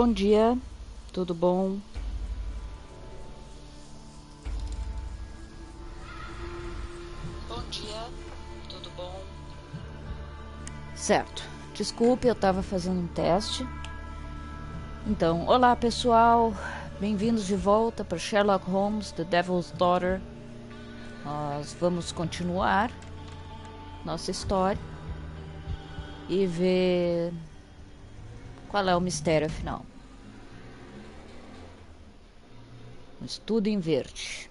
Bom dia, tudo bom? Bom dia, tudo bom? Certo, desculpe, eu estava fazendo um teste. Então, olá pessoal, bem-vindos de volta para Sherlock Holmes, The Devil's Daughter. Nós vamos continuar nossa história e ver qual é o mistério afinal. Um estudo em verde.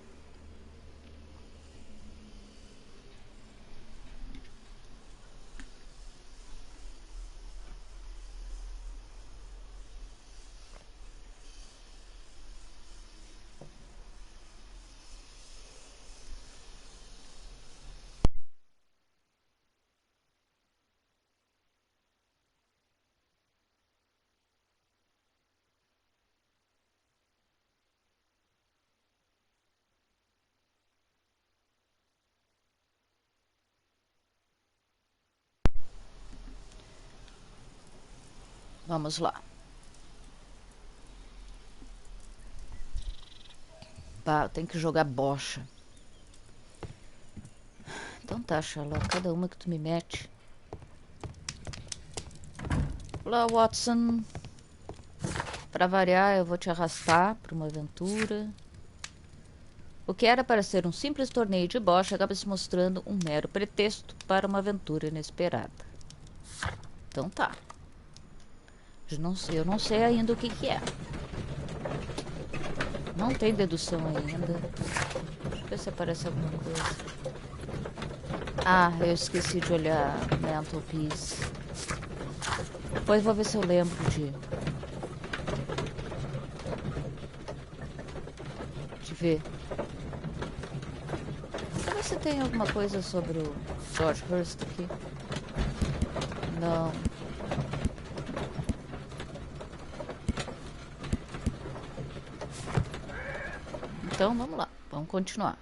Vamos lá. Pá, tem que jogar bocha. Então tá, Sherlock, cada uma que tu me mete. Olá, Watson. Para variar, eu vou te arrastar para uma aventura. O que era para ser um simples torneio de bocha acaba se mostrando um mero pretexto para uma aventura inesperada. Então tá. Eu não sei ainda o que é. Não tem dedução ainda. Deixa eu ver se aparece alguma coisa. Ah, eu esqueci de olhar Mental Peace. Depois vou ver se eu lembro de ver. Deixa eu ver se tem alguma coisa sobre o George Hurst aqui. Não. Então vamos lá, vamos continuar.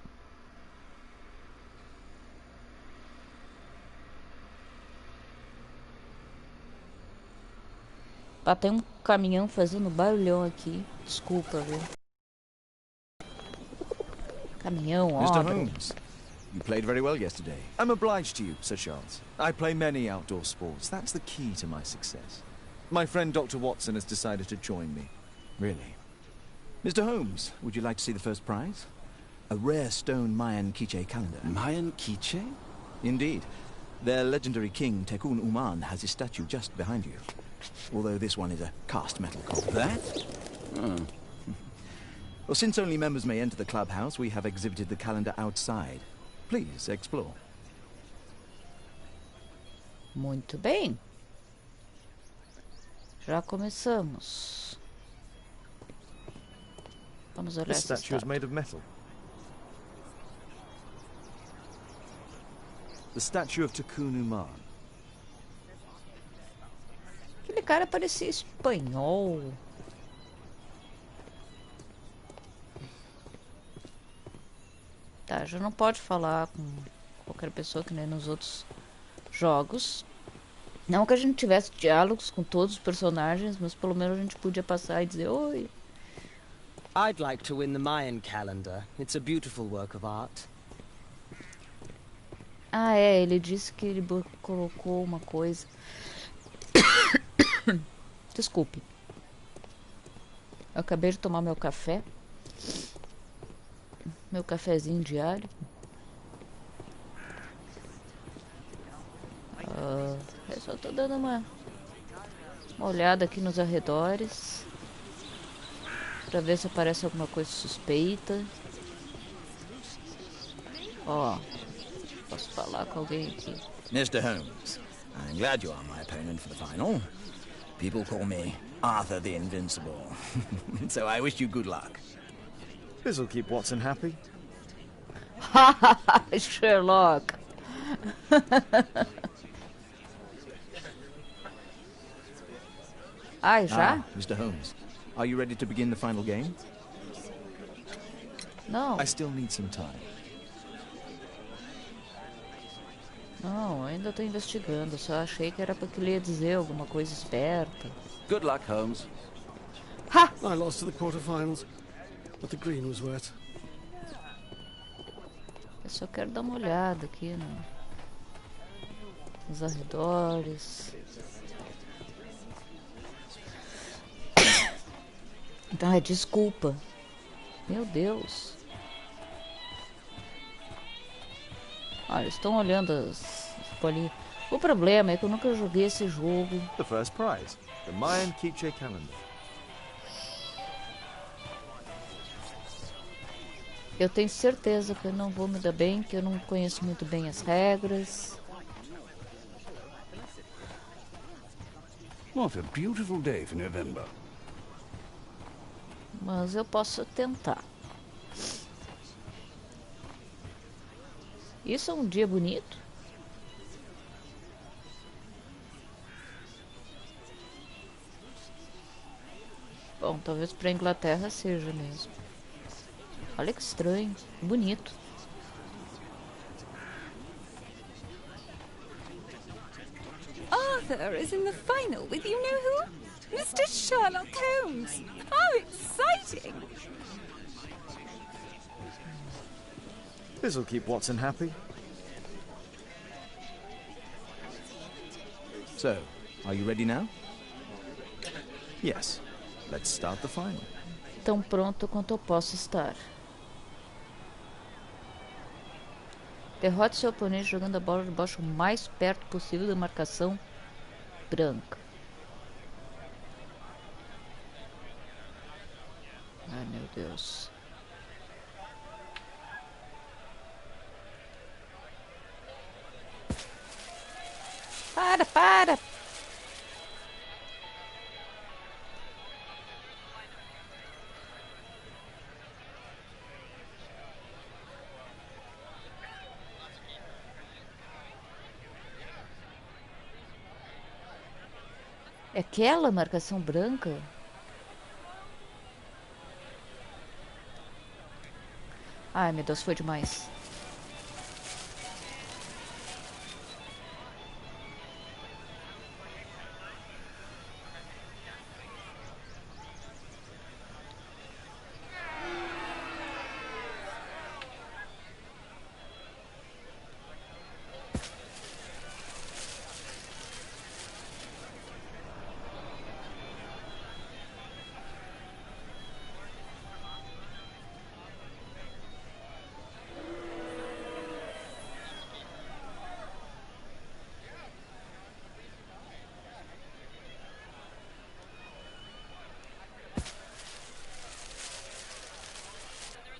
Ah, tem um caminhão fazendo barulhão aqui. Desculpa, viu? Caminhão, Mr. obra. Holmes, you played very well yesterday. I'm obliged to you, Sir Charles. I play many outdoor sports. That's the key to my success. My friend Dr. Watson has decided to join me. Really? Mr. Holmes, would you like to see the first prize? A rare stone Mayan Quiche calendar. Mayan Quiche? Indeed. Their legendary king, Tekun Uman, has his statue just behind you. Although this one is a cast metal copy. That? Oh. Well, since only members may enter the clubhouse, we have exhibited the calendar outside. Please, explore. Muito bem. Já começamos. Vamos olhar This essa statue is estátua. made of metal. The statue of Tekun Uman. Aquele cara parecia espanhol. Tá, já não pode falar com qualquer pessoa que nem nos outros jogos. Não que a gente tivesse diálogos com todos os personagens, mas pelo menos a gente podia passar e dizer oi. I'd like to win the Mayan calendar. It's a beautiful work of art. Ah, é, ele disse que ele colocou uma coisa. Desculpe. Eu acabei de tomar meu café. Meu cafezinho diário. Eu só tô dando uma olhada aqui nos arredores. Pra ver se aparece alguma coisa suspeita. Ó, posso falar com alguém aqui. Mr. Holmes, I'm glad you are my opponent for the final. People call me Arthur the Invincible. So I wish you good luck. This'll keep Watson happy. Sherlock. Ai, já? Mr. Holmes, are you ready to begin the final game? Não, I still need some time. não, ainda tô investigando. Só achei que era porque ele ia dizer alguma coisa esperta. Good luck, Holmes. Ha! I lost to the quarterfinals, but the green was wet. Eu só quero dar uma olhada aqui nos arredores. Então, desculpa. Meu Deus. Olha, estão olhando as bolinhas. O problema é que eu nunca joguei esse jogo. The first prize, the Mayan Quiche calendar. Eu tenho certeza que eu não vou me dar bem, que eu não conheço muito bem as regras. What a beautiful day for November. Mas eu posso tentar. Isso é um dia bonito? Bom, talvez para a Inglaterra seja mesmo. Olha que estranho, bonito. Arthur is in the final with you know who? Mr. Sherlock Holmes. How exciting! This'll keep Watson happy. So, are you ready now? Yes. Let's start the final. Tão pronto quanto eu posso estar. Derrote seu oponente jogando a bola de baixo o mais perto possível da marcação branca. Ai, meu Deus. Para! É aquela marcação branca? Ai, meu Deus, foi demais.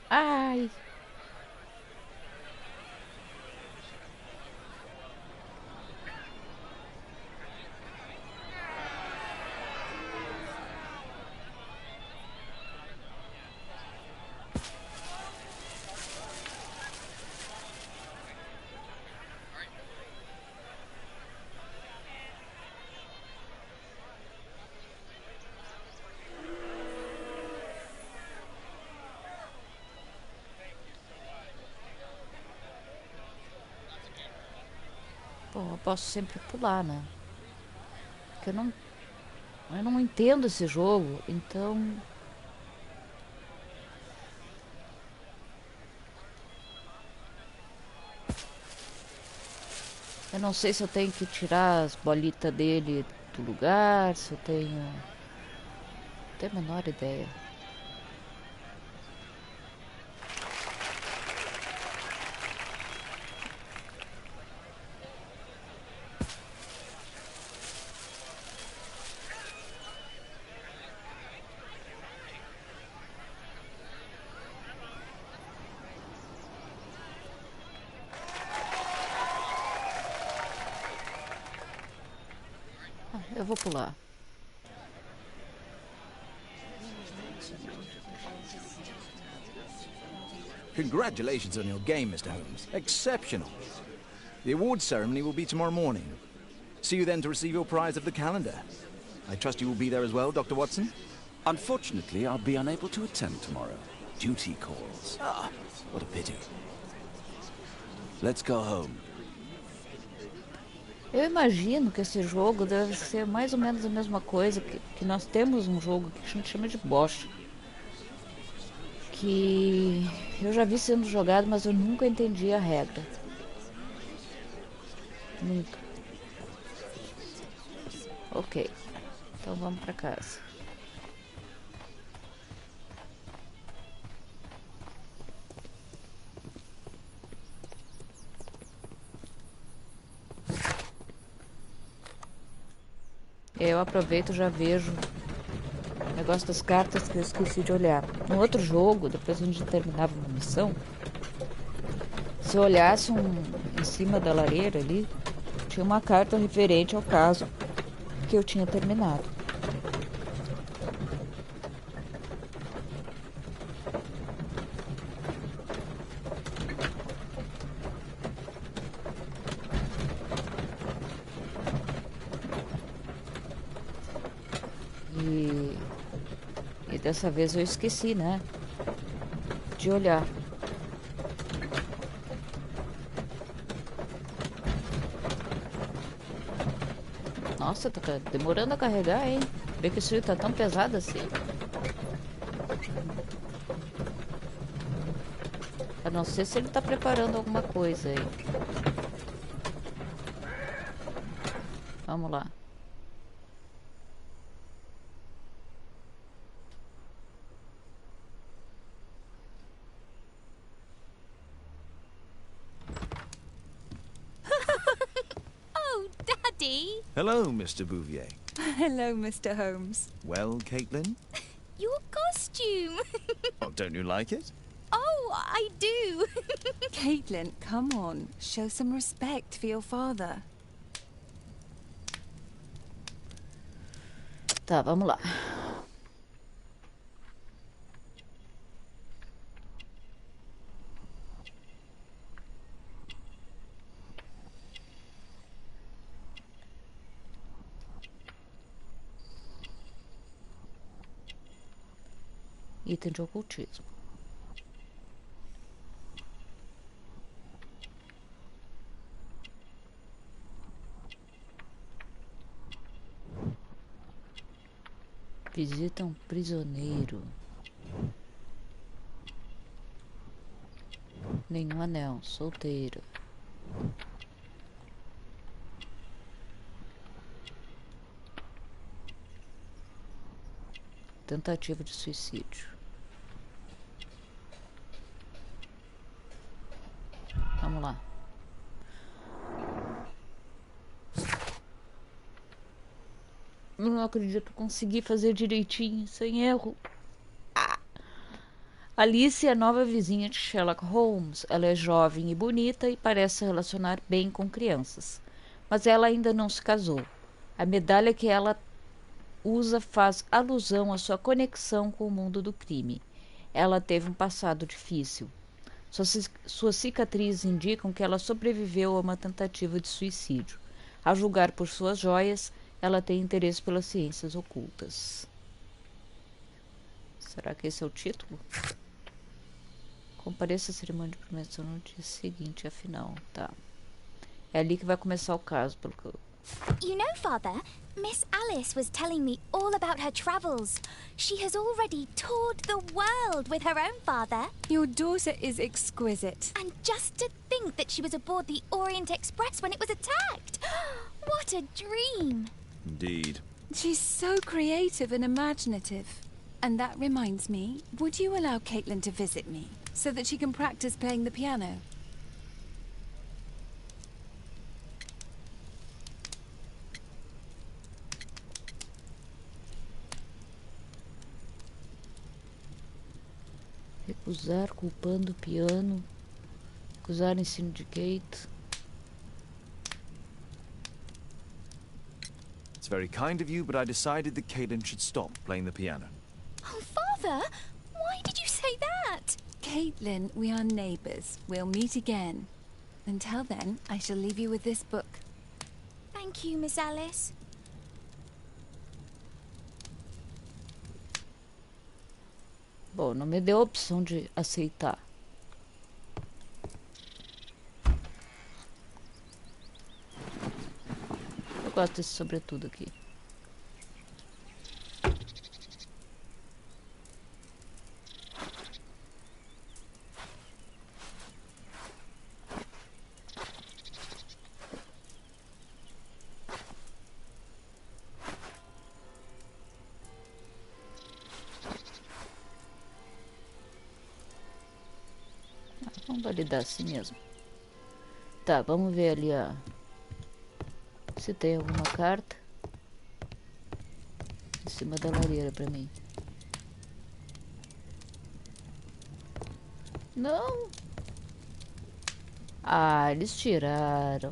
Ai. Bom, eu posso sempre pular, né? Porque eu não entendo esse jogo, então... Eu não sei se eu tenho que tirar as bolitas dele do lugar, se eu tenho... Não tenho a menor ideia. Eu vou pular. Congratulations on your game, Mr. Holmes. Exceptional. The awards ceremony will be tomorrow morning. See you then to receive your prize of the calendar. I trust you will be there as well, Dr. Watson? Unfortunately, I'll be unable to attend tomorrow. Duty calls. Ah, what a pity. Let's go home. Eu imagino que esse jogo deve ser mais ou menos a mesma coisa que nós temos um jogo que a gente chama de Bosch, que eu já vi sendo jogado, mas eu nunca entendi a regra. Nunca. Ok, então vamos pra casa. Eu aproveito e já vejo o negócio das cartas que eu esqueci de olhar. No outro jogo, depois a gente terminava uma missão, se eu olhasse em cima da lareira ali, tinha uma carta referente ao caso que eu tinha terminado. E dessa vez eu esqueci, né? De olhar. Nossa, tá demorando a carregar, hein? Vê que isso tá tão pesado assim. A não ser se ele tá preparando alguma coisa aí. Vamos lá. Oh, Daddy! Hello, Mr. Bouvier. Hello, Mr. Holmes. Well, Caitlin? Your costume! Oh, don't you like it? Oh, I do! Caitlin, come on. Show some respect for your father. Tá, vamos lá. Item de ocultismo. Visita um prisioneiro. Nenhum anel, solteiro. Tentativa de suicídio. Vamos lá. Eu não acredito que consegui fazer direitinho, sem erro. Alice é a nova vizinha de Sherlock Holmes. Ela é jovem e bonita e parece se relacionar bem com crianças. Mas ela ainda não se casou. A medalha que ela usa faz alusão à sua conexão com o mundo do crime. Ela teve um passado difícil. Suas cicatrizes indicam que ela sobreviveu a uma tentativa de suicídio. A julgar por suas joias, ela tem interesse pelas ciências ocultas. Será que esse é o título? Compareça à cerimônia de premiação no dia seguinte, afinal, tá. É ali que vai começar o caso, pelo que eu... You know, Father, Miss Alice was telling me all about her travels. She has already toured the world with her own father. Your daughter is exquisite. And just to think that she was aboard the Orient Express when it was attacked. What a dream. Indeed. She's so creative and imaginative. And that reminds me, would you allow Caitlin to visit me so that she can practice playing the piano? Recusar culpando o piano. Recusar ensino de Kate. It's very kind of you, but I decided that Caitlin should stop playing the piano. Oh, Father, why did you say that? Caitlin, we are neighbours. We'll meet again. Until then, I shall leave you with this book. Thank you, Miss Alice. Bom, não me deu a opção de aceitar. gosto desse sobretudo aqui. Vamos validar assim mesmo. Tá, vamos ver ali, ó. Se tem alguma carta em cima da lareira pra mim. Não. Ah, eles tiraram.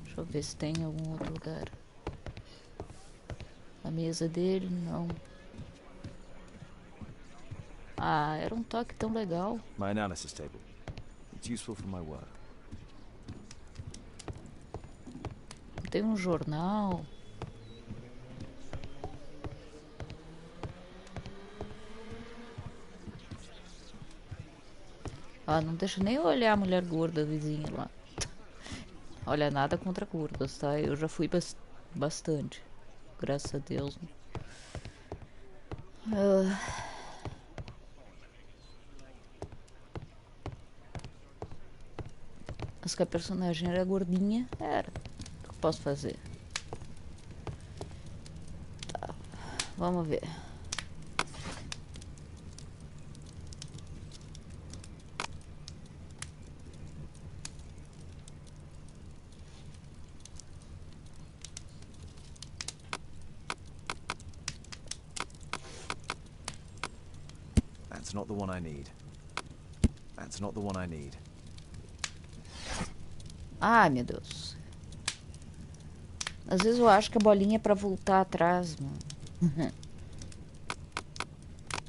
Deixa eu ver se tem em algum outro lugar. A mesa dele, não. Ah, era um toque tão legal. My analysis table. It's useful for my work. Tem um jornal. Ah, não deixa nem eu olhar a mulher gorda vizinha lá. Olha, nada contra gordas, tá? Eu já fui bastante. Graças a Deus. Mas que a personagem era gordinha, era. O que eu posso fazer? Tá, vamos ver. That's not the one I need. That's not the one I need. Ai, meu Deus. Às vezes eu acho que a bolinha é pra voltar atrás, mano.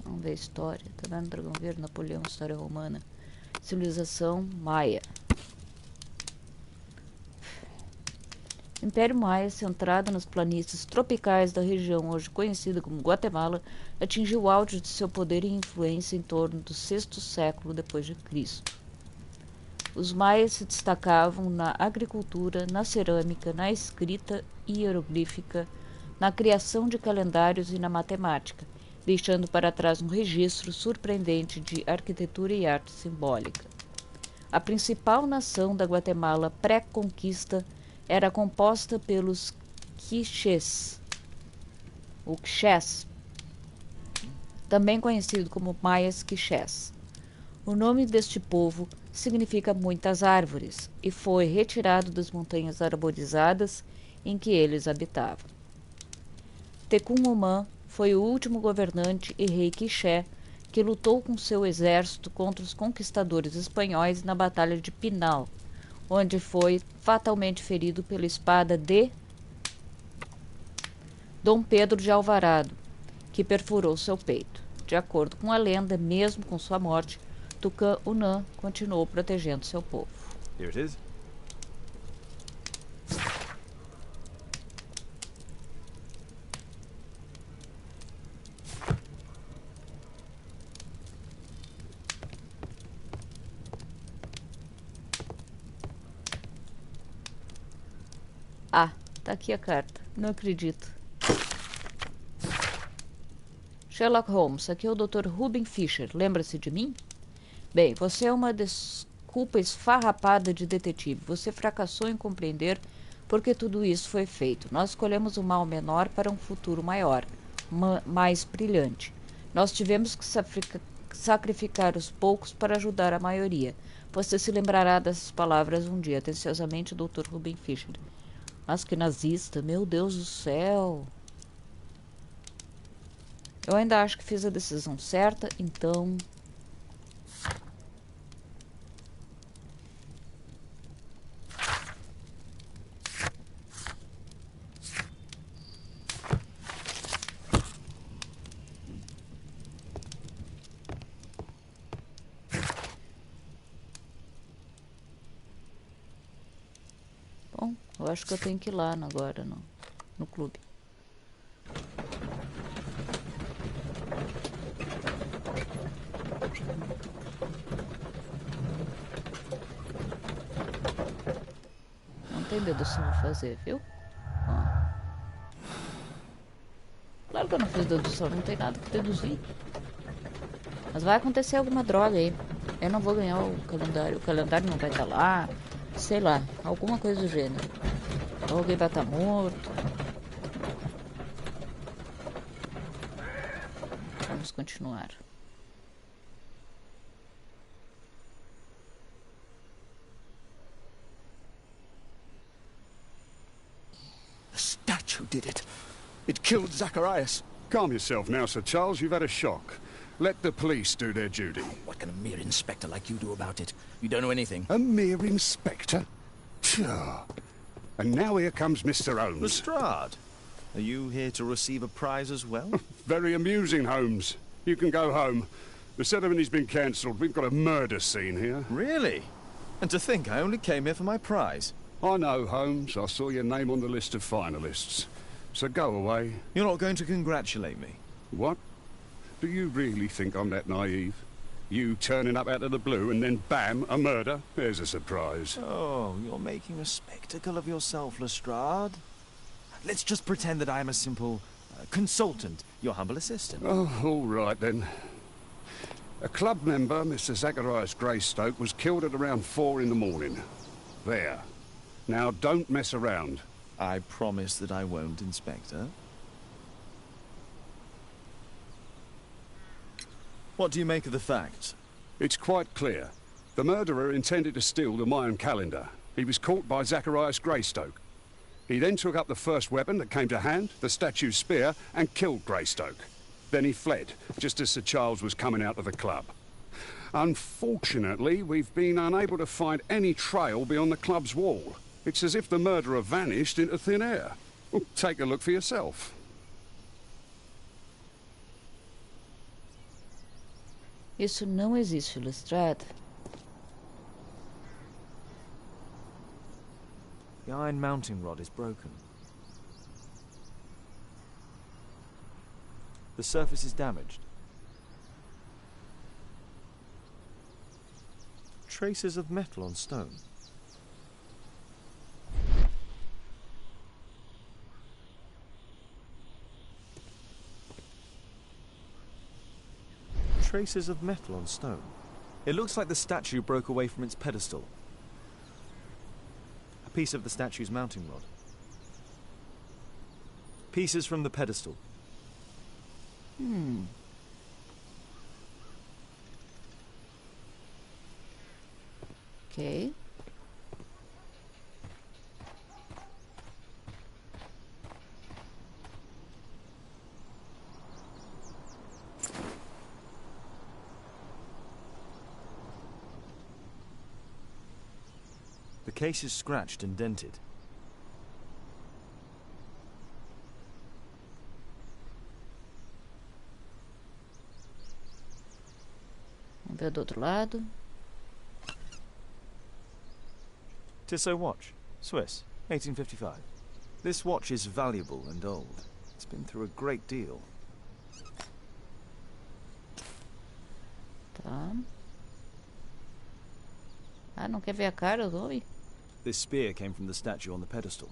Vamos ver a história. Tá vendo? Dragão Verde, Napoleão, história romana. Civilização Maia. O Império Maia, centrado nas planícies tropicais da região hoje conhecida como Guatemala, atingiu o auge de seu poder e influência em torno do sexto século depois de Cristo. Os maias se destacavam na agricultura, na cerâmica, na escrita hieroglífica, na criação de calendários e na matemática, deixando para trás um registro surpreendente de arquitetura e arte simbólica. A principal nação da Guatemala pré-conquista era composta pelos quichés, ou quichés, também conhecido como maias quichés. O nome deste povo significa muitas árvores e foi retirado das montanhas arborizadas em que eles habitavam. Tecumumã foi o último governante e rei quiché que lutou com seu exército contra os conquistadores espanhóis na Batalha de Pinal, onde foi fatalmente ferido pela espada de Dom Pedro de Alvarado, que perfurou seu peito. De acordo com a lenda, mesmo com sua morte, Tucã Unã continuou protegendo seu povo. Here it is. Ah, tá aqui a carta. Não acredito. Sherlock Holmes, aqui é o Dr. Ruben Fisher. Lembra-se de mim? Bem, você é uma desculpa esfarrapada de detetive. Você fracassou em compreender por que tudo isso foi feito. Nós escolhemos um mal menor para um futuro maior, mais brilhante. Nós tivemos que sacrificar os poucos para ajudar a maioria. Você se lembrará dessas palavras um dia. Atenciosamente, Dr. Ruben Fisher. Mas que nazista, meu Deus do céu. Eu ainda acho que fiz a decisão certa, então... Bom, eu acho que eu tenho que ir lá agora no clube. Não tem dedução a fazer, viu? Ó. Claro que eu não fiz dedução, não tem nada que deduzir. Mas vai acontecer alguma droga aí. Eu não vou ganhar o calendário não vai estar lá. Sei lá, alguma coisa do gênero. Ou alguém vai estar morto. Vamos continuar. The statue did it. It killed Zacharias. Calm yourself now, Sir Charles. You've had a shock. Let the police do their duty. What can a mere inspector like you do about it? You don't know anything. A mere inspector? Phew. And now here comes Mr. Holmes. Lestrade, are you here to receive a prize as well? Very amusing, Holmes. You can go home. The ceremony's been cancelled. We've got a murder scene here. Really? And to think I only came here for my prize. I know, Holmes. I saw your name on the list of finalists. So go away. You're not going to congratulate me? What? Do you really think I'm that naive? You turning up out of the blue and then bam, a murder? There's a surprise. Oh, you're making a spectacle of yourself, Lestrade. Let's just pretend that I am a simple consultant, your humble assistant. Oh, all right then. A club member, Mr. Zacharias Greystoke, was killed at around 4 in the morning. There. Now don't mess around. I promise that I won't, Inspector. What do you make of the facts? It's quite clear. The murderer intended to steal the Mayan calendar. He was caught by Zacharias Greystoke. He then took up the first weapon that came to hand, the statue's spear, and killed Greystoke. Then he fled, just as Sir Charles was coming out of the club. Unfortunately, we've been unable to find any trail beyond the club's wall. It's as if the murderer vanished into thin air. Well, take a look for yourself. Isso não existe, Lestrade. The iron mounting rod is broken. The surface is damaged. Traces of metal on stone. Traces of metal on stone. It looks like the statue broke away from its pedestal. A piece of the statue's mounting rod. Pieces from the pedestal. Ok. The case is scratched and dented. Vamos ver do outro lado. Tissot watch, Swiss, 1855. This watch is valuable and old. It's been through a great deal. Tá. Ah, não quer ver a cara do homem? This spear came from the statue on the pedestal.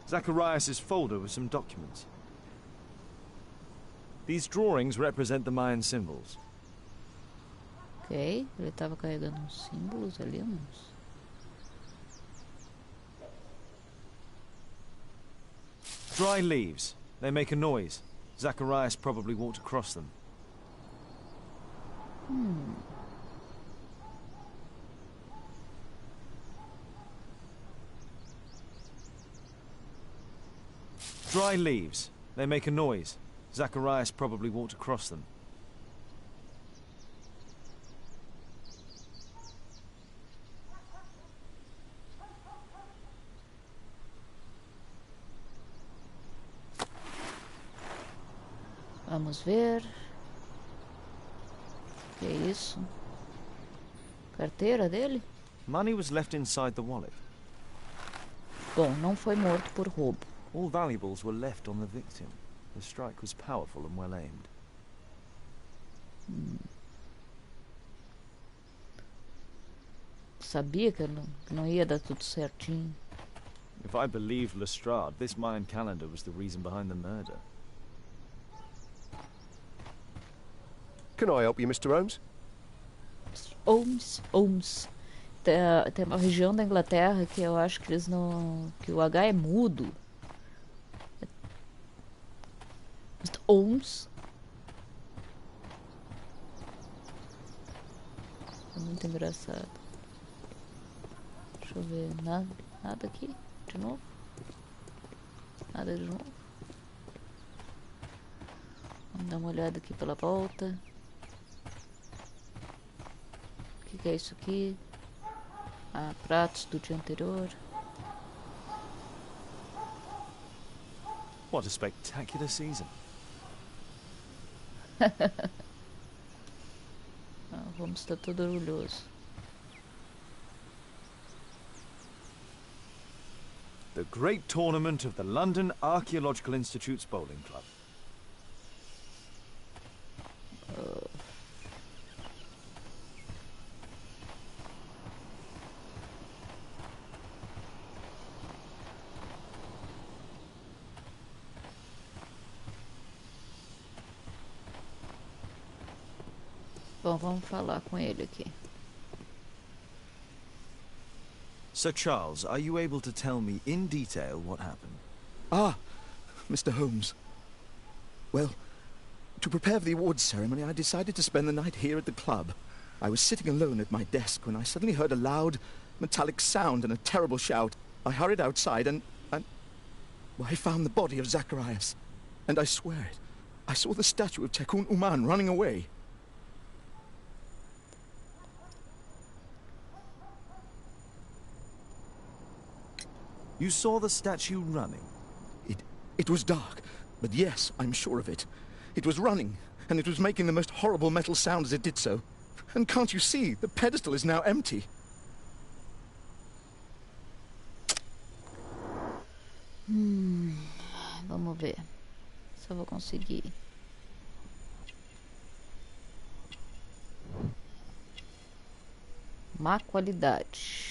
Zacharias' folder with some documents. These drawings represent the Mayan symbols. Ok, ele estava carregando uns símbolos ali, uns... Dry leaves. They make a noise. Zacharias probably walked across them. Dry leaves. They make a noise. Zacharias probably walked across them. Vamos ver. Que é isso? Carteira dele? Money was left inside the wallet. Bom, não foi morto por roubo. All valuables were left on the victim. The strike was powerful and well aimed. Sabia que não ia dar tudo certinho. If I believed Lestrade, this Mayan calendar was the reason behind the murder. Can I help you, Mr. Holmes? Holmes. Tem uma região da Inglaterra que eu acho que eles não... que o H é mudo. Mr. Holmes. É muito engraçado. Deixa eu ver. Nada aqui. De novo. Nada de novo. Vamos dar uma olhada aqui pela volta. O que é isso aqui? Ah, pratos do dia anterior. What a spectacular season. O Holmes está todo orgulhoso. The great tournament of the London Archaeological Institute's bowling club. Bom, vamos falar com ele aqui. Sir Charles, are you able to tell me in detail what happened? Ah, Mr. Holmes. Well, to prepare for the awards ceremony, I decided to spend the night here at the club. I was sitting alone at my desk when I suddenly heard a loud, metallic sound and a terrible shout. I hurried outside and well, I found the body of Zacharias. And I swear it, I saw the statue of Tekun Uman running away. You saw the statue running? It was dark, but yes, I'm sure of it. It was running, and it was making the most horrible metal sound as it did so. And can't you see, the pedestal is now empty. Vamos ver se eu vou conseguir. Má qualidade.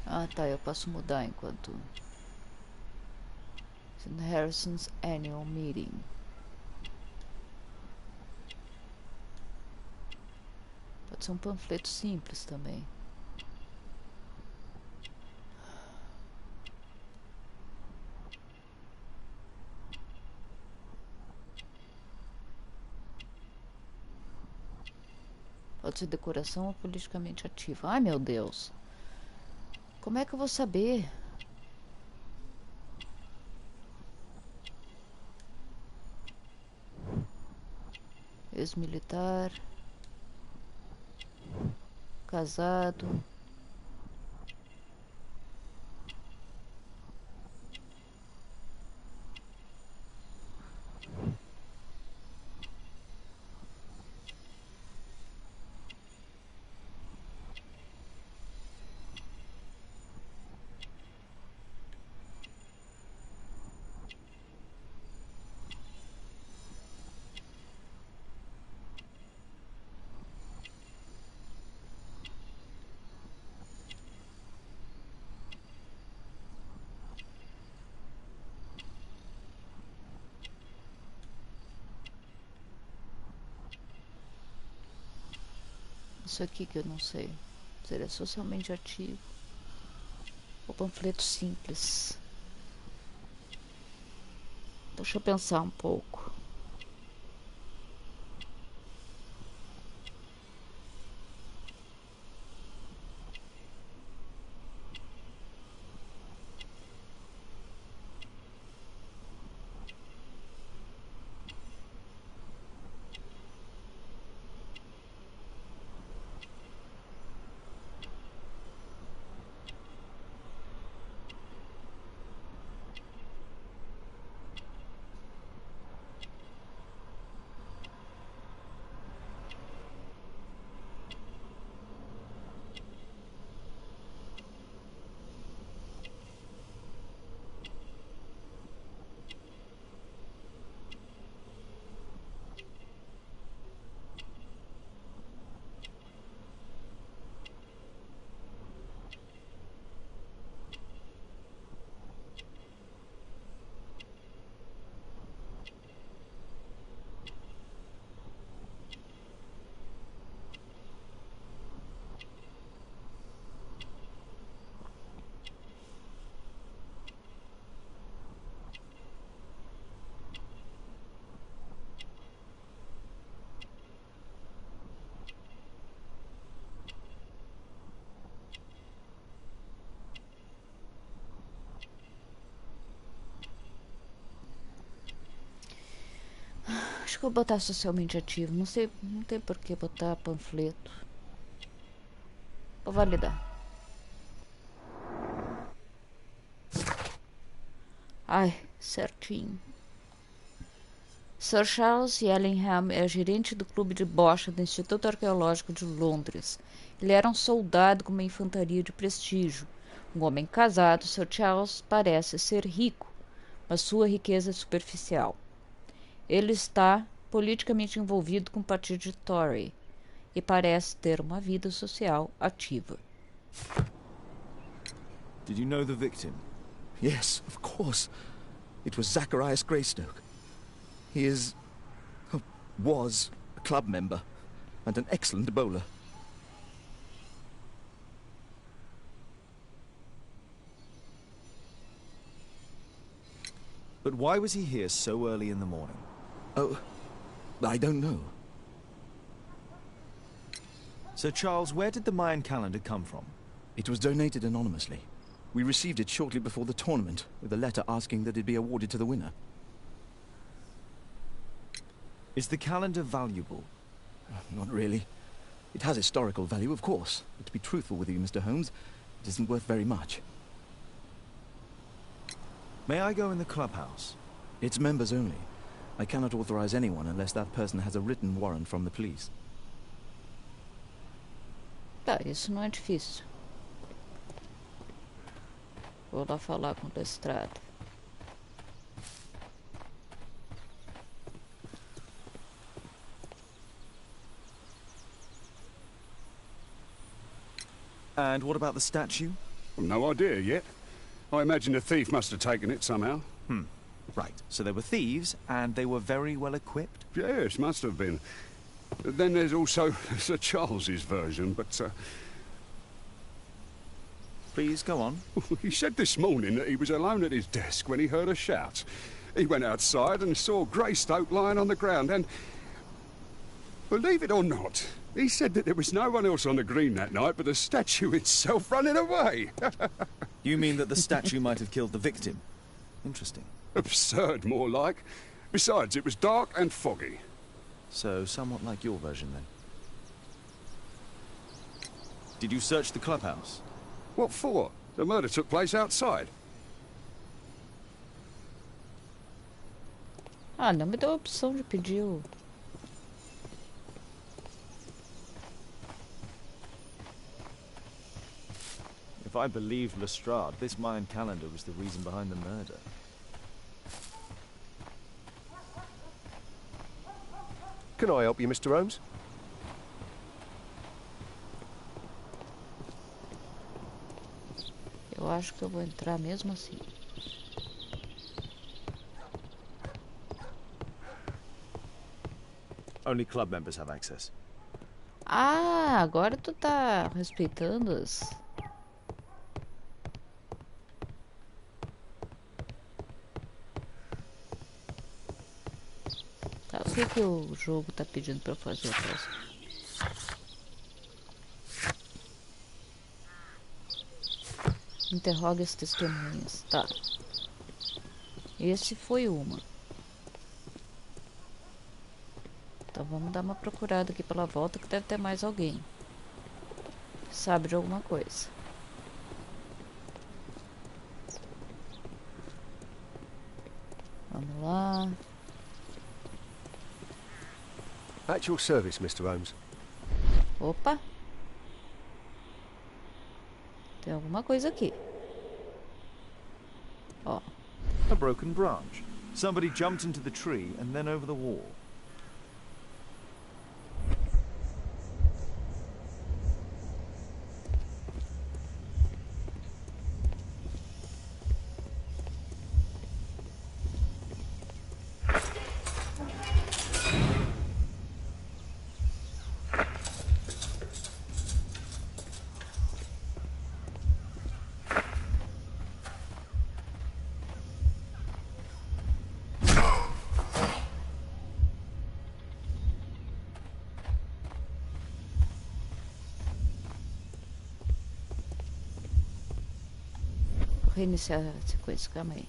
Ah, tá, eu posso mudar enquanto... In Harrison's annual meeting. Pode ser um panfleto simples também. Pode ser decoração ou politicamente ativa. Ai, meu Deus. Como é que eu vou saber? Ex-militar. Casado. Isso aqui que eu não sei. Se ele é socialmente ativo. Ou panfleto simples. Deixa eu pensar um pouco. acho que eu vou botar socialmente ativo. Não sei, não tem por que botar panfleto. Vou validar. Ai, certinho. Sir Charles Yellingham é gerente do clube de bocha do Instituto Arqueológico de Londres. Ele era um soldado com uma infantaria de prestígio. Um homem casado, Sir Charles parece ser rico, mas sua riqueza é superficial. Ele está politicamente envolvido com o partido de Tory e parece ter uma vida social ativa. Did you know the victim? Yes, of course. It was Zacharias Greystoke. He was a club member and an excellent bowler. But why was he here so early in the morning? Oh, I don't know. Sir Charles, where did the Mayan calendar come from? It was donated anonymously. We received it shortly before the tournament, with a letter asking that it be awarded to the winner. Is the calendar valuable? Not really. It has historical value, of course. But to be truthful with you, Mr. Holmes, it isn't worth very much. May I go in the clubhouse? It's members only. I cannot authorize anyone unless that person has a written warrant from the police. Tá, isso não é difícil. Vou lá falar com o Lestrade. And what about the statue? Well, no idea yet. I imagine the thief must have taken it somehow. Right, so there were thieves, and they were very well equipped? Yes, must have been. Then there's also Sir Charles's version, but Please, go on. he said this morning that he was alone at his desk when he heard a shout. He went outside and saw Greystoke lying on the ground and... Believe it or not, he said that there was no one else on the green that night but the statue itself running away. You mean that the statue might have killed the victim? Interesting. Absurd, more like. Besides, it was dark and foggy. So, somewhat like your version, then. Did you search the clubhouse? What for? The murder took place outside. Ah, não me deu a opção de pedir o... If I believed Lestrade, this Mayan calendar was the reason behind the murder. Can I help you, Mr. Holmes? Eu acho que eu vou entrar mesmo assim. Only club members have access. Ah, agora tu tá respeitando as... Tá, o que que o jogo tá pedindo pra eu fazer? Interroga as testemunhas. Tá. Esse foi uma. Então vamos dar uma procurada aqui pela volta que deve ter mais alguém. Sabe de alguma coisa. Vamos lá. At your service, Mr. Holmes. Opa. Tem alguma coisa aqui. Ó. A broken branch. Somebody jumped into the tree and then over the wall. Reiniciar a sequência, calma aí.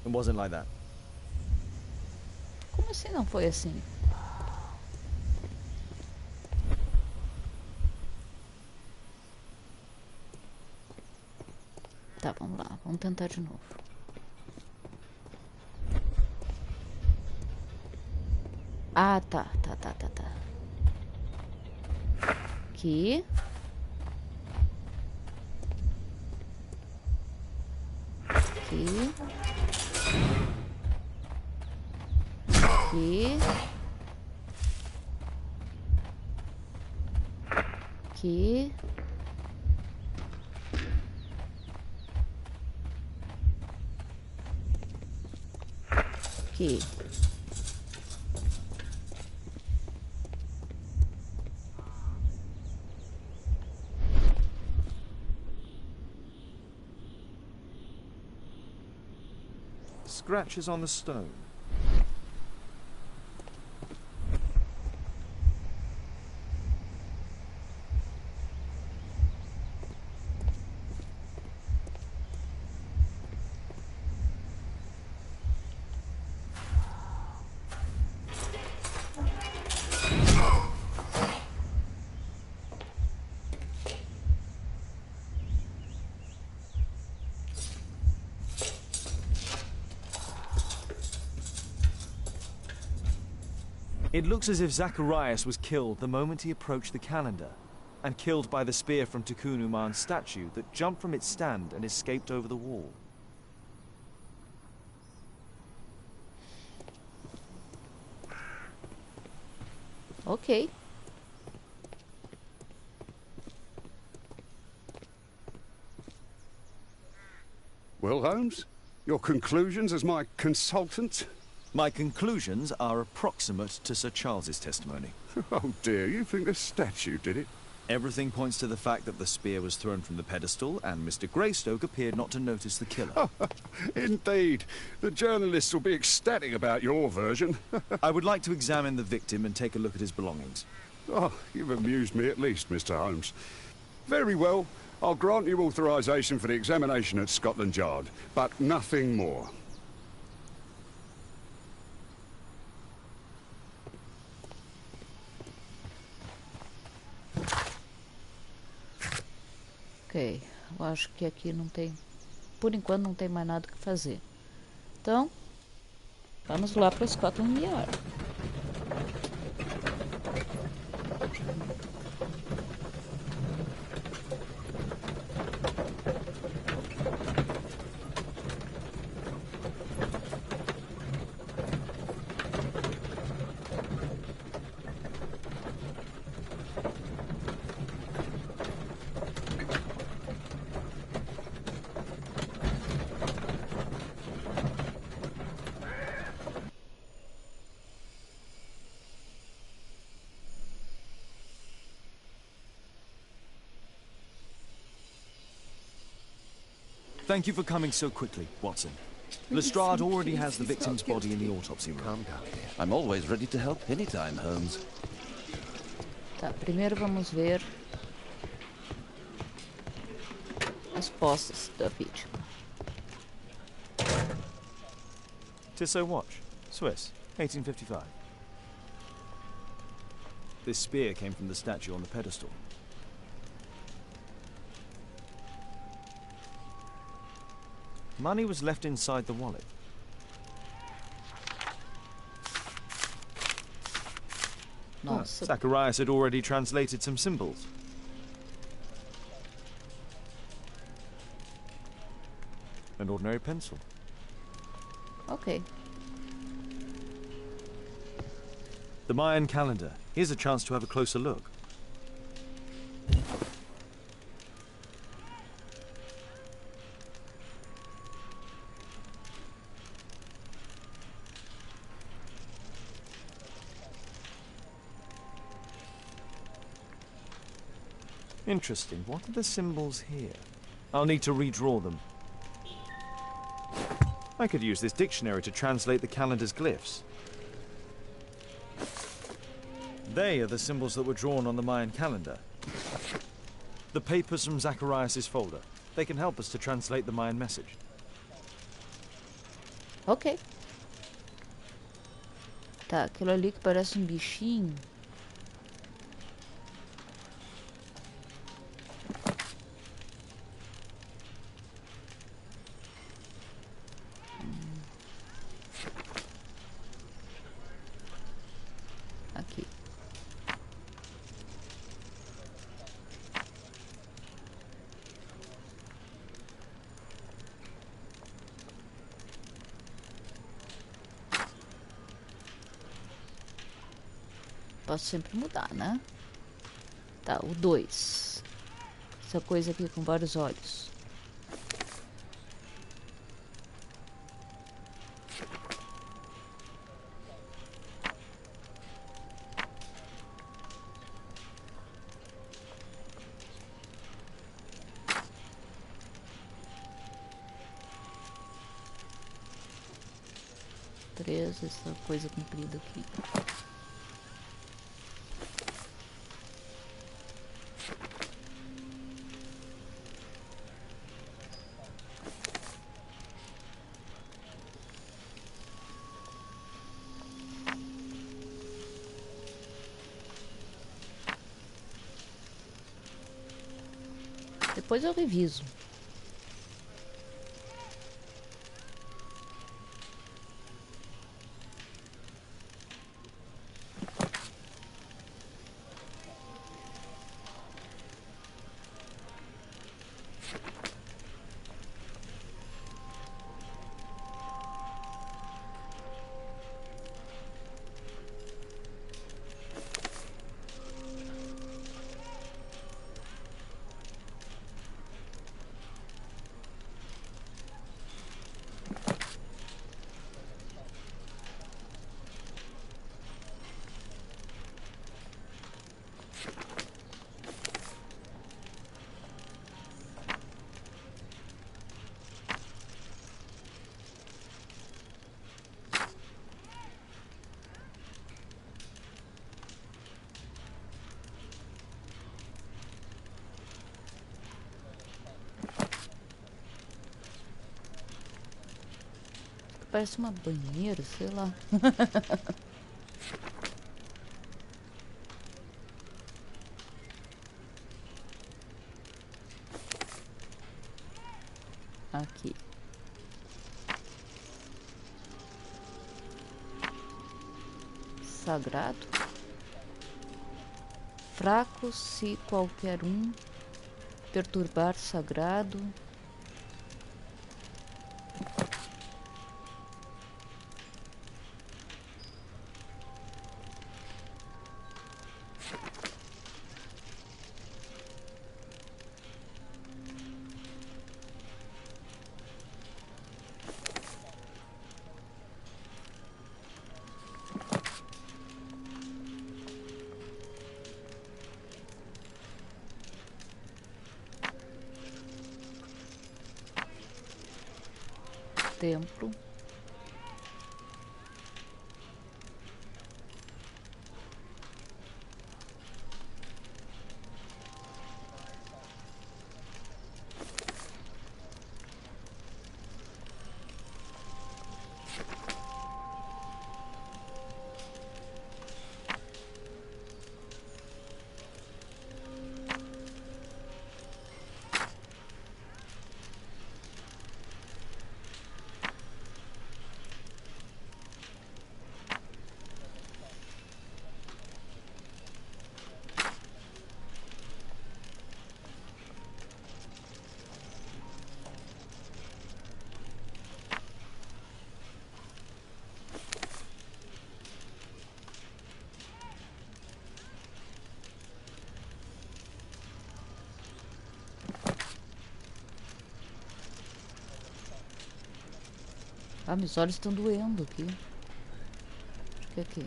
It wasn't like that. Como assim não foi assim? Tá, vamos lá. Vamos tentar de novo. Ah, tá. Aqui. Aqui. Aqui. Aqui. Aqui. Scratches on the stone. It looks as if Zacharias was killed the moment he approached the calendar, and killed by the spear from Tukunuman's statue that jumped from its stand and escaped over the wall. Ok. Well, Holmes, your conclusions as my consultant? My conclusions are approximate to Sir Charles's testimony. Oh dear, you think the statue did it? Everything points to the fact that the spear was thrown from the pedestal, and Mr. Greystoke appeared not to notice the killer. Indeed. The journalists will be ecstatic about your version. I would like to examine the victim and take a look at his belongings. Oh, you've amused me at least, Mr. Holmes. Very well. I'll grant you authorization for the examination at Scotland Yard, but nothing more. Ok, eu acho que aqui não tem, por enquanto não tem mais nada que fazer. Então, vamos lá para Scotland Yard. Thank you for coming so quickly, Watson. Lestrade already has the victim's body in the autopsy room. Calm down. I'm always ready to help anytime, Holmes. Tá, primeiro vamos ver as posses da vítima. Tissot watch, Swiss, 1855. This spear came from the statue on the pedestal. Money was left inside the wallet. Nossa. Zacharias had already translated some symbols. An ordinary pencil. Ok. The Mayan calendar. Here's a chance to have a closer look. Interesting. What are the symbols here? I'll need to redraw them. I could use this dictionary to translate the calendar's glyphs. They are the symbols that were drawn on the Mayan calendar. The papers from Zacharias' folder. They can help us to translate the Mayan message. Ok. Tá, aquilo ali que parece um bichinho. Aqui. Posso sempre mudar, né? Tá, o 2. Essa coisa aqui com vários olhos. Três, essa coisa comprida aqui. Depois eu reviso. Parece uma banheira, sei lá. Aqui. Sagrado. Fraco se qualquer um perturbar sagrado. Templo. Ah, meus olhos estão doendo aqui. Acho que é aqui.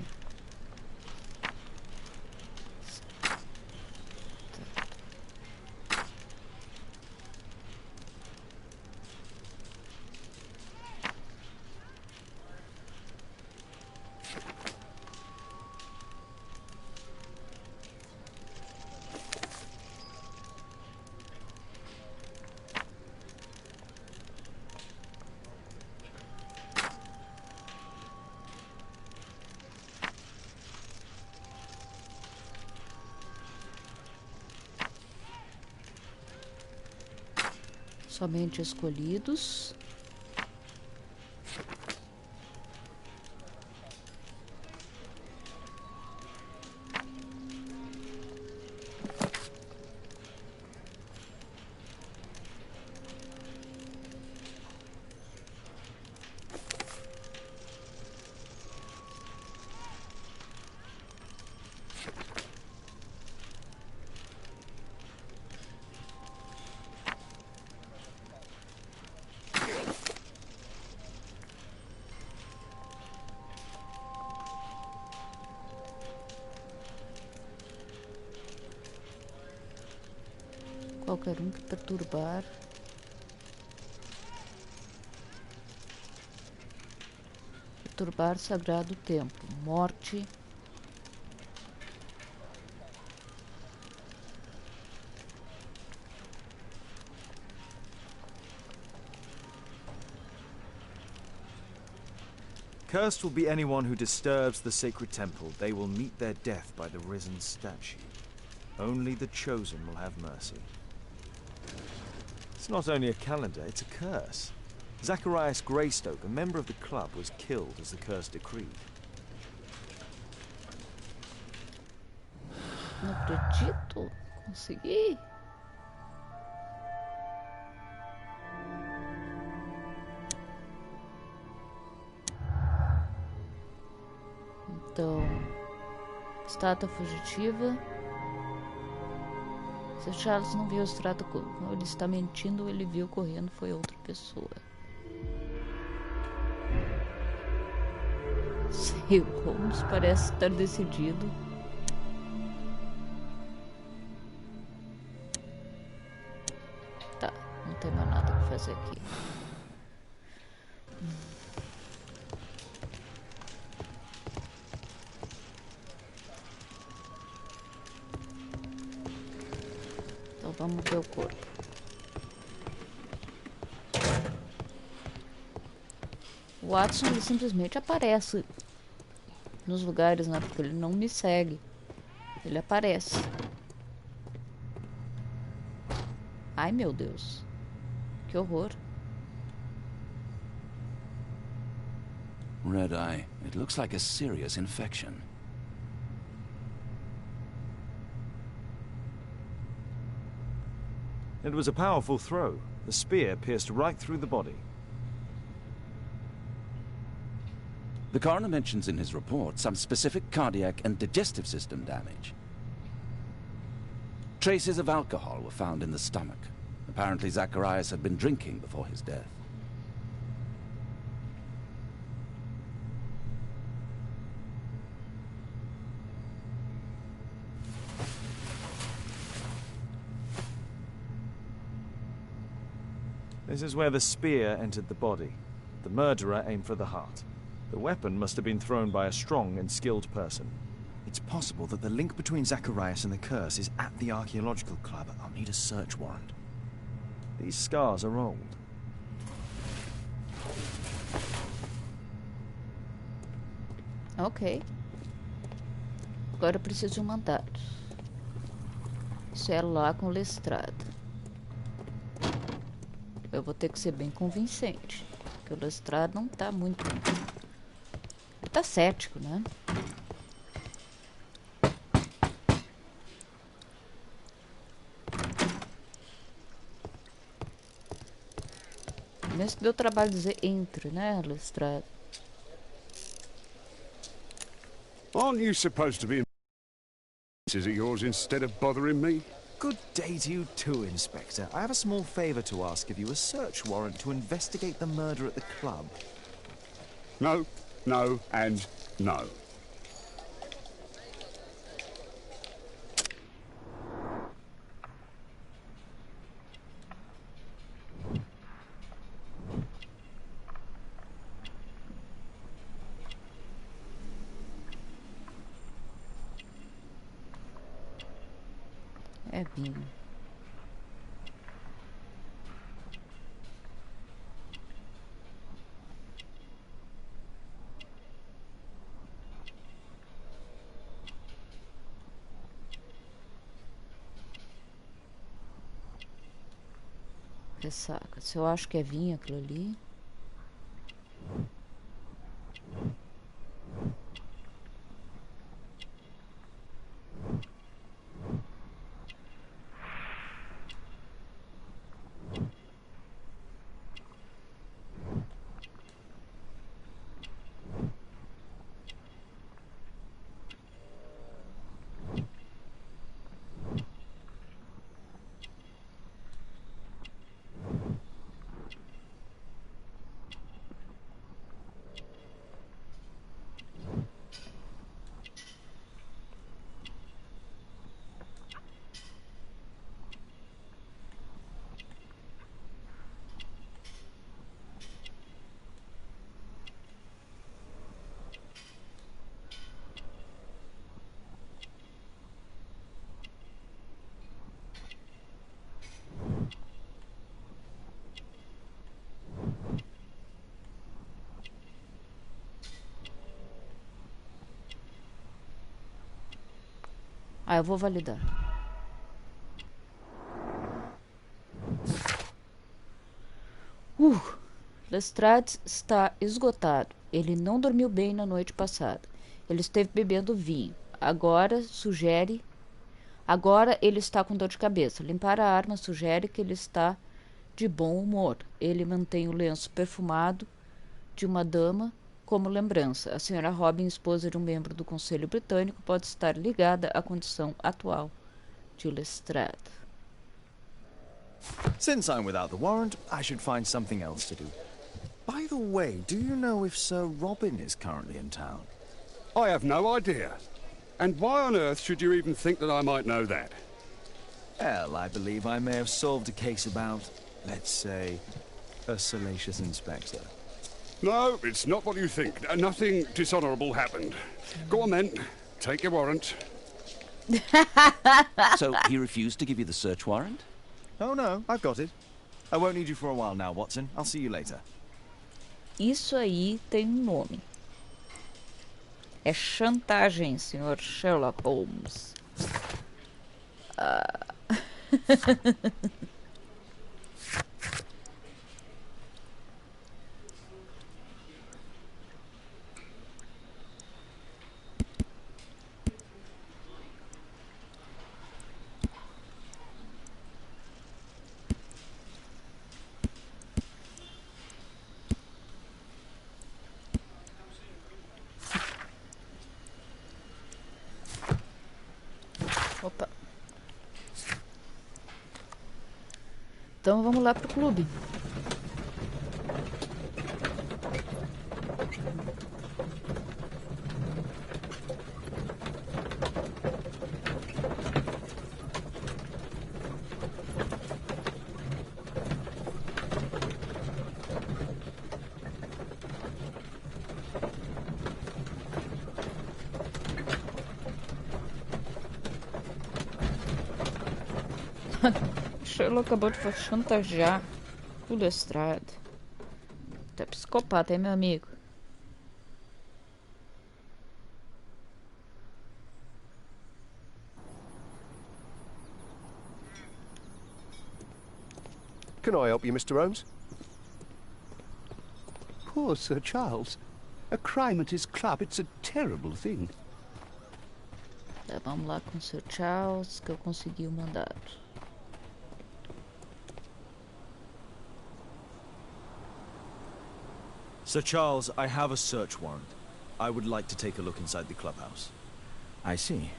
Somente escolhidos. Qualquer um que perturbar. Perturbar sagrado templo. Morte. Cursed will be anyone who disturbs the sacred temple. They will meet their death by the risen statue. Only the chosen will have mercy. It's not only a calendar, it's a curse. Zacharias Greystoke, a member of the club, was killed as the curse decreed. Não acredito. Consegui. Então, estátua fugitiva. Se Charles não viu a estátua, ele está mentindo, ou ele viu correndo, foi outra pessoa. Sei, o Holmes parece estar decidido. Tá, não tem mais nada pra fazer aqui. Então vamos ver o corpo. O Watson, ele simplesmente aparece nos lugares, né? Porque ele não me segue. Ele aparece. Ai, meu Deus. Que horror. Red eye. It looks like a serious infection. It was a powerful throw. The spear pierced right through the body. The coroner mentions in his report some specific cardiac and digestive system damage. Traces of alcohol were found in the stomach. Apparently Zacharias had been drinking before his death. This is where the spear entered the body. The murderer aimed for the heart. The weapon must have been thrown by a strong and skilled person. It's possible that the link between Zacharias and the curse is at the archaeological club. I'll need a search warrant. These scars are old. Ok. Agora eu preciso de um mandato. Isso é lá com Lestrade. Eu vou ter que ser bem convincente. Porque o Lestrade não tá muito... Ele tá cético, né? Mesmo que deu trabalho dizer entre, né, Lestrade? Aren't you supposed to be in of yours instead of bothering me? Good day to you too, Inspector. I have a small favor to ask of you, a search warrant to investigate the murder at the club. No, no, and no. É vinho. Ressaca. Se eu acho que é vinho aquilo ali. Ah, eu vou validar. Lestrade está esgotado. Ele não dormiu bem na noite passada. Ele esteve bebendo vinho. Agora ele está com dor de cabeça. Limpar a arma sugere que ele está de bom humor. Ele mantém o lenço perfumado de uma dama como lembrança. A senhora Robin, esposa de um membro do Conselho Britânico, pode estar ligada à condição atual de Lestrade. Since I'm without the warrant, I should find something else to do. By the way, do you know if Sir Robin is currently in town? I have no idea. And why on earth should you even think that I might know that? Well, I believe I may have solved a case about, let's say, a salacious inspector. No, it's not what you think. Nothing dishonourable happened. Go on then. Take your warrant. So he refused to give you the search warrant? Oh no, I've got it. I won't need you for a while now, Watson. I'll see you later. Isso aí tem um nome. É chantagem, senhor Sherlock Holmes. Opa. Então vamos lá pro clube. Sherlock acabou de chantagear o Lestrade. Tá psicopata, hein, meu amigo? Can I help you, Mr. Holmes? Poor Sir Charles. A crime at his club, it's a terrible thing. Tá, vamos lá com o Sir Charles, que eu consegui o mandato. Sir Charles, I have a search warrant. I would like to take a look inside the clubhouse. I see.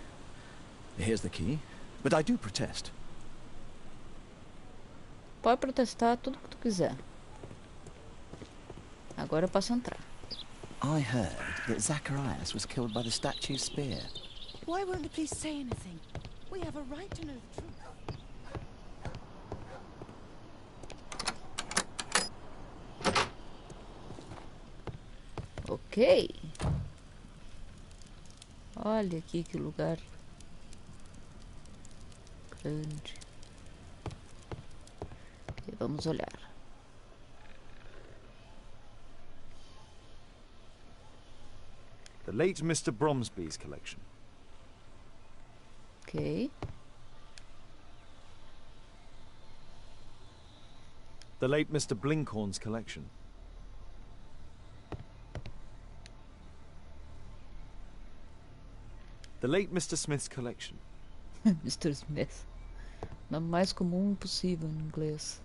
Here's the key. But I do protest. Pode protestar tudo que tu quiser. Agora eu posso entrar. I heard that Zacharias was killed by the statue's spear. Why won't the police say anything? We have a right to know the truth. Ok. Olha aqui que lugar grande. Ok, vamos olhar. The late Mr. Bromsby's collection. Ok. The late Mr. Blinkhorn's collection. The late Mr. Smith's collection. Mr. Smith. Nome mais comum possível em inglês.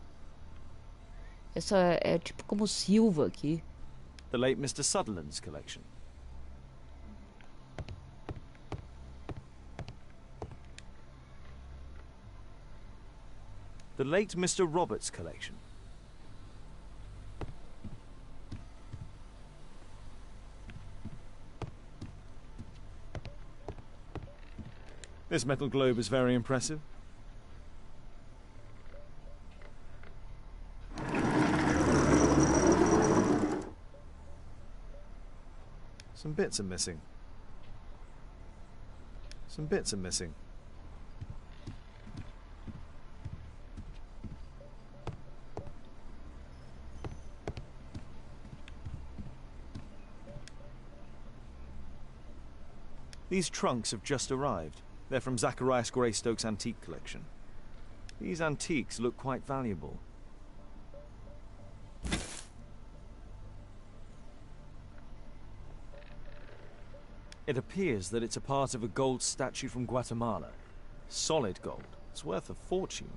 Essa é tipo como Silva aqui. The late Mr. Sutherland's collection. The late Mr. Roberts' collection. This metal globe is very impressive. Some bits are missing. Some bits are missing. These trunks have just arrived. They're from Zacharias Greystoke's antique collection. These antiques look quite valuable. It appears that it's a part of a gold statue from Guatemala. Solid gold. It's worth a fortune.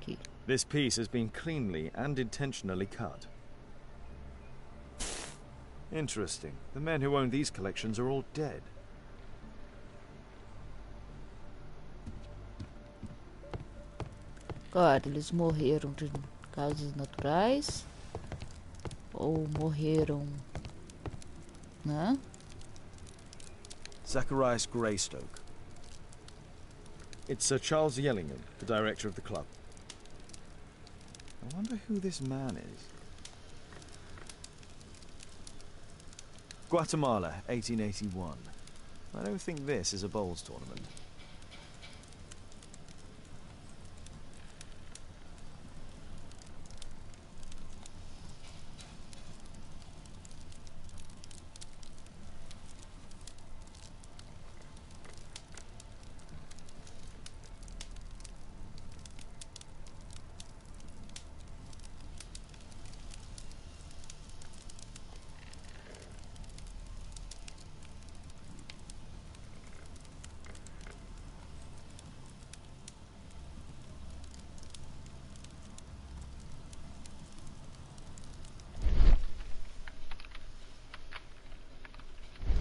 Okay. This piece has been cleanly and intentionally cut. Interesting. The men who own these collections are all dead. Claro, eles morreram de causas naturais ou morreram, né? Zacharias Greystoke. It's Sir Charles Yellingham, the director of the club. I wonder who this man is. Guatemala, 1881. I don't think this is a bowls tournament.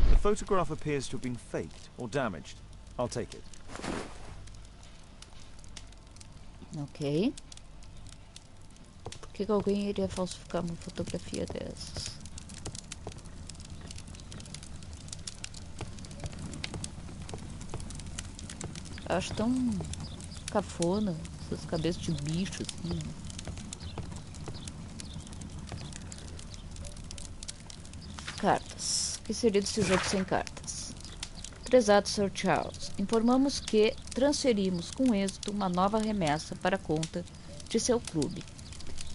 The photograph appears to have been faked or damaged. I'll take it. Ok. Por que alguém iria falsificar uma fotografia dessas? Acho tão cafona essas cabeças de bicho assim. Cartas. O que seria desse jogo sem cartas? Prezado Sir Charles, informamos que transferimos com êxito uma nova remessa para a conta de seu clube.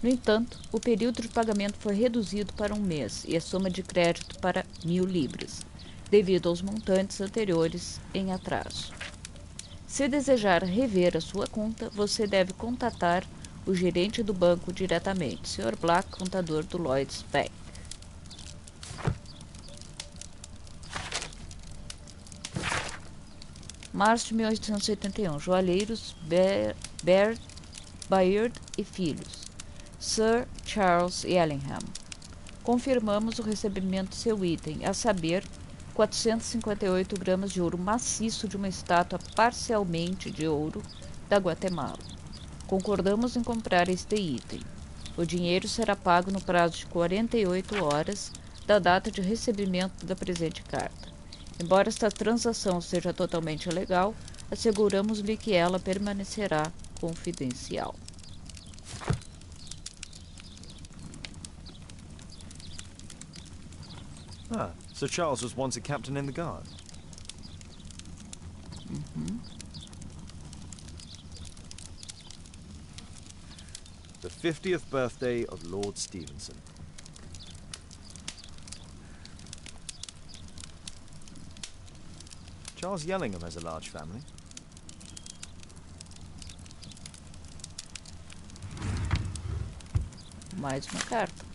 No entanto, o período de pagamento foi reduzido para 1 mês e a soma de crédito para 1000 libras, devido aos montantes anteriores em atraso. Se desejar rever a sua conta, você deve contatar o gerente do banco diretamente, Sr. Black, contador do Lloyds Bank. Março de 1881. Joalheiros Bayard e Filhos. Sir Charles Yellingham. Confirmamos o recebimento de seu item, a saber, 458 gramas de ouro maciço de uma estátua parcialmente de ouro da Guatemala. Concordamos em comprar este item. O dinheiro será pago no prazo de 48 horas da data de recebimento da presente carta. Embora esta transação seja totalmente ilegal, asseguramos-lhe que ela permanecerá confidencial. Ah, Sir Charles was once a captain in the guard. the 50th birthday of Lord Stevenson. Charles Yellingham has a large family. Mais uma carta.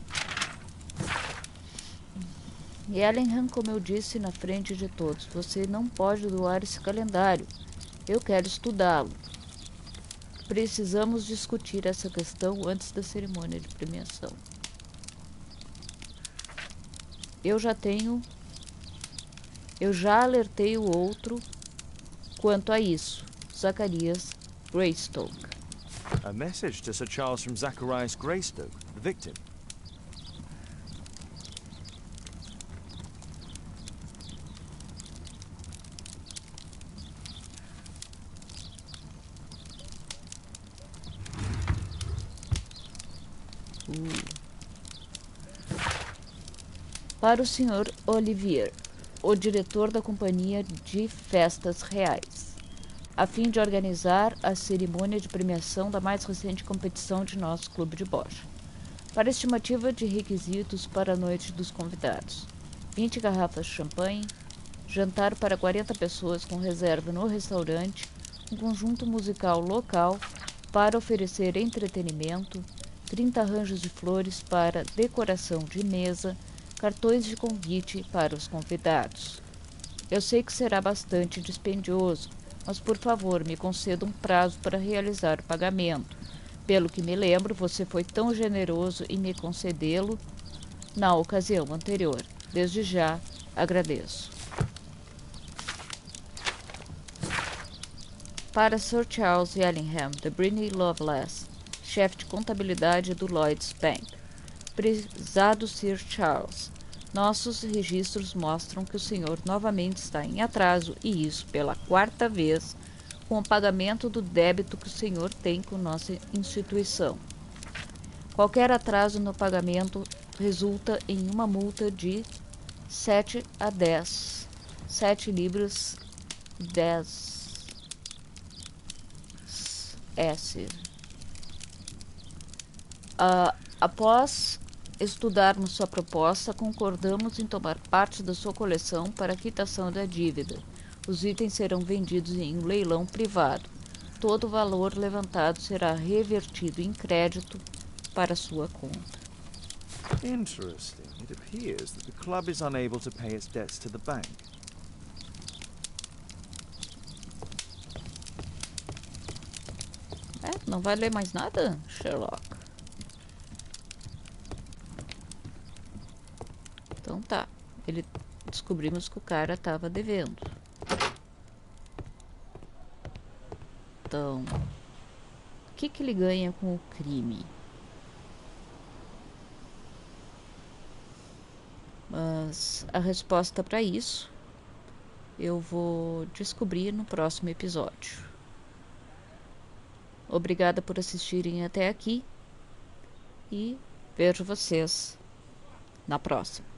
Yellingham, como eu disse na frente de todos, você não pode doar esse calendário. Eu quero estudá-lo. Precisamos discutir essa questão antes da cerimônia de premiação. Eu já alertei o outro quanto a isso. Zacharias Greystoke. A message to Sir Charles from Zacharias Greystoke, the victim. Para o Sr. Olivier, o diretor da Companhia de Festas Reais, a fim de organizar a cerimônia de premiação da mais recente competição de nosso clube de bocha. Para estimativa de requisitos para a noite dos convidados: 20 garrafas de champanhe, jantar para 40 pessoas com reserva no restaurante, um conjunto musical local para oferecer entretenimento, 30 arranjos de flores para decoração de mesa, cartões de convite para os convidados. Eu sei que será bastante dispendioso, mas por favor me conceda um prazo para realizar o pagamento. Pelo que me lembro, você foi tão generoso em me concedê-lo na ocasião anterior. Desde já, agradeço. Para Sir Charles Yellingham, de Brinney Lovelace, chefe de contabilidade do Lloyds Bank. Prezado Sir Charles, nossos registros mostram que o senhor novamente está em atraso, e isso pela 4ª vez, com o pagamento do débito que o senhor tem com nossa instituição. Qualquer atraso no pagamento resulta em uma multa de 7 libras 10 S. Após estudarmos sua proposta, concordamos em tomar parte da sua coleção para a quitação da dívida. Os itens serão vendidos em um leilão privado. Todo o valor levantado será revertido em crédito para sua conta. Interesting. It appears that the club is unable to pay its debts to the bank. Não vai ler mais nada, Sherlock? Então tá. Descobrimos que o cara estava devendo. Então, o que ele ganha com o crime? Mas a resposta para isso eu vou descobrir no próximo episódio. Obrigada por assistirem até aqui e vejo vocês na próxima.